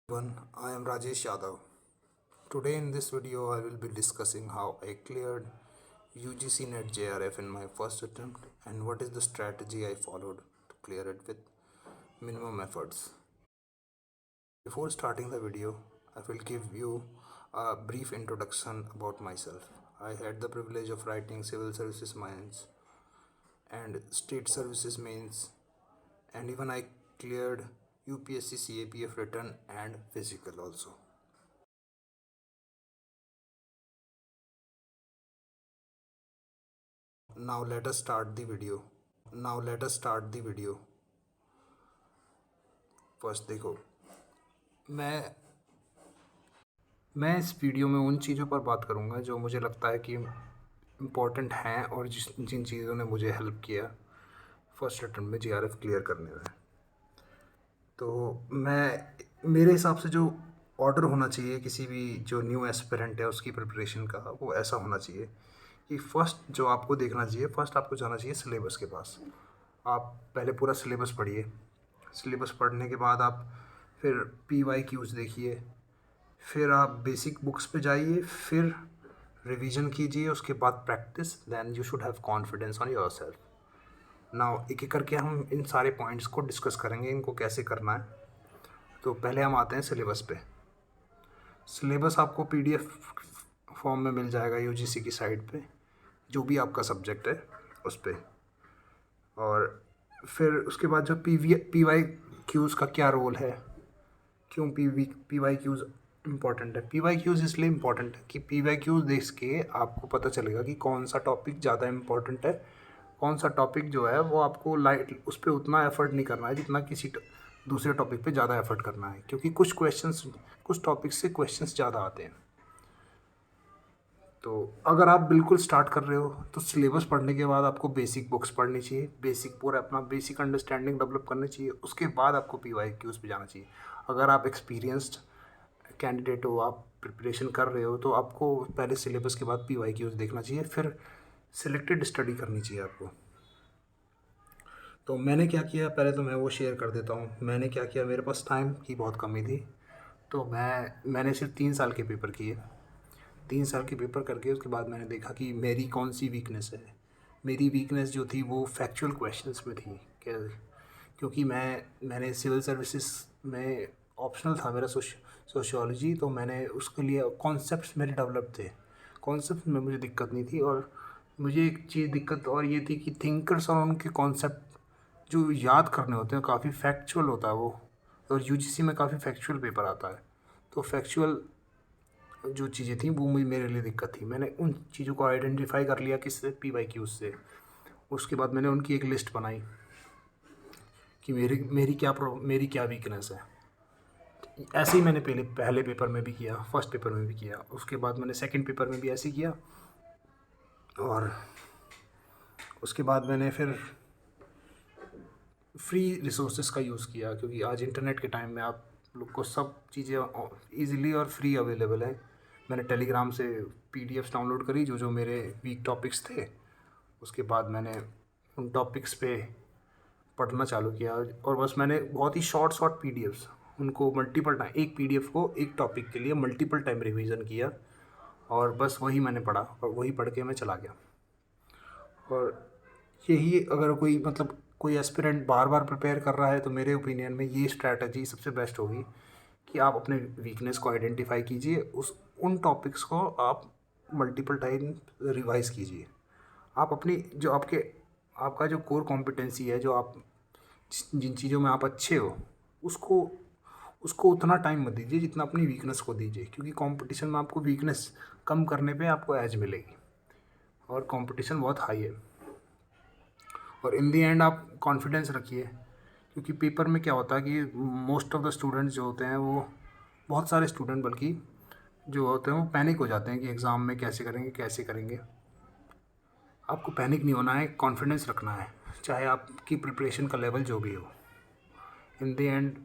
Everyone, I am Rajesh Yadav. Today in this video I will be discussing how I cleared UGC NET JRF in my first attempt and what is the strategy I followed to clear it with minimum efforts. Before starting the video, I will give you a brief introduction about myself. I had the privilege of writing civil services mains and state services mains, and even I cleared UPSC CAPF written and physical also. Now let us start the video. First देखो, मैं इस video में उन चीज़ों पर बात करूंगा जो मुझे लगता है कि इम्पोर्टेंट हैं और जिन चीज़ों ने मुझे हेल्प किया फर्स्ट अटेम्प्ट में जीआरएफ क्लियर करने में। तो मेरे हिसाब से जो ऑर्डर होना चाहिए किसी भी जो न्यू एस्पिरेंट है उसकी प्रिपरेशन का, वो ऐसा होना चाहिए कि फर्स्ट जो आपको देखना चाहिए, फर्स्ट आपको जाना चाहिए सिलेबस के पास। आप पहले पूरा सिलेबस पढ़िए। सिलेबस पढ़ने के बाद आप फिर PYQs देखिए, फिर आप बेसिक बुक्स पे जाइए, फिर रिवीजन कीजिए, उसके बाद practice, then you should have confidence on yourself. Now एक एक करके हम इन सारे पॉइंट्स को डिस्कस करेंगे, इनको कैसे करना है। तो पहले हम आते हैं सिलेबस पे। सिलेबस आपको PDF फॉर्म में मिल जाएगा UGC की साइट पे, जो भी आपका सब्जेक्ट है उस पर। और फिर उसके बाद जो PYQs का क्या रोल है, क्यों PYQs इम्पॉर्टेंट है। PYQs इसलिए इम्पॉर्टेंट है कि PYQs देख के आपको पता चलेगा कि कौन सा टॉपिक ज़्यादा इम्पॉर्टेंट है, कौन सा टॉपिक जो है वो आपको लाइट उस पर उतना एफर्ट नहीं करना है जितना किसी दूसरे टॉपिक पे ज़्यादा एफर्ट करना है, क्योंकि कुछ टॉपिक्स से क्वेश्चंस ज़्यादा आते हैं। तो अगर आप बिल्कुल स्टार्ट कर रहे हो तो सिलेबस पढ़ने के बाद आपको बेसिक बुक्स पढ़नी चाहिए, पूरा अपना बेसिक अंडरस्टैंडिंग डेवलप करनी चाहिए। उसके बाद आपको PYQs पे जाना चाहिए। अगर आप एक्सपीरियंस्ड कैंडिडेट हो, आप प्रिपरेशन कर रहे हो, तो आपको पहले सिलेबस के बाद PYQs देखना चाहिए, फिर सिलेक्टेड स्टडी करनी चाहिए आपको। तो मैंने क्या किया, पहले तो मैं वो शेयर कर देता हूँ। मैंने क्या किया, मेरे पास टाइम की बहुत कमी थी, तो मैंने सिर्फ 3 साल के पेपर किए। 3 साल के पेपर करके उसके बाद मैंने देखा कि मेरी कौन सी वीकनेस है। मेरी वीकनेस जो थी वो फैक्चुअल क्वेश्चंस में थी। क्योंकि मैंने सिविल सर्विसेज में ऑप्शनल था मेरा सोशियोलॉजी, तो मैंने उसके लिए कॉन्सेप्ट्स मेरे डेवलप थे। कॉन्सेप्ट में मुझे दिक्कत नहीं थी, और मुझे एक चीज़ दिक्कत और ये थी कि थिंकर्स और उनके कॉन्सेप्ट जो याद करने होते हैं काफ़ी फैक्चुअल होता है वो, और UGC में काफ़ी फैक्चुअल पेपर आता है। तो फैक्चुअल जो चीज़ें थी वो मेरे लिए दिक्कत थी। मैंने उन चीज़ों को आइडेंटिफाई कर लिया किससे, PYQs से। उसके बाद मैंने उनकी एक लिस्ट बनाई कि मेरी क्या वीकनेस है। ऐसे ही मैंने पहले पेपर में भी किया, फर्स्ट पेपर में भी किया, उसके बाद मैंने सेकंड पेपर में भी ऐसे किया, और उसके बाद मैंने फिर फ्री रिसोर्सेज का यूज़ किया, क्योंकि आज इंटरनेट के टाइम में आप लोग को सब चीज़ें ईज़िली और फ्री अवेलेबल है। मैंने टेलीग्राम से PDFs डाउनलोड करी जो जो मेरे वीक टॉपिक्स थे। उसके बाद मैंने उन टॉपिक्स पे पढ़ना चालू किया, और बस मैंने बहुत ही शॉर्ट PDFs उनको मल्टीपल टाइम, एक PDF को एक टॉपिक के लिए मल्टीपल टाइम रिवीजन किया, और बस वही मैंने पढ़ा और वही पढ़ के मैं चला गया। और यही, अगर कोई एस्पिरेंट बार बार प्रिपेयर कर रहा है तो मेरे ओपिनियन में ये स्ट्रैटेजी सबसे बेस्ट होगी कि आप अपने वीकनेस को आइडेंटिफाई कीजिए, उन टॉपिक्स को आप मल्टीपल टाइम रिवाइज कीजिए। आप अपनी जो आपका जो कोर कॉम्पिटेंसी है, जो आप जिन चीज़ों में आप अच्छे हो, उसको उसको उतना टाइम मत दीजिए जितना अपनी वीकनेस को दीजिए, क्योंकि कंपटीशन में आपको वीकनेस कम करने पे आपको एज मिलेगी, और कंपटीशन बहुत हाई है। और इन दी एंड आप कॉन्फिडेंस रखिए, क्योंकि पेपर में क्या होता है कि मोस्ट ऑफ द स्टूडेंट्स जो होते हैं, वो बहुत सारे स्टूडेंट बल्कि जो होते हैं वो पैनिक हो जाते हैं कि एग्ज़ाम में कैसे करेंगे। आपको पैनिक नहीं होना है, कॉन्फिडेंस रखना है, चाहे आपकी प्रिपरेशन का लेवल जो भी हो। इन दी एंड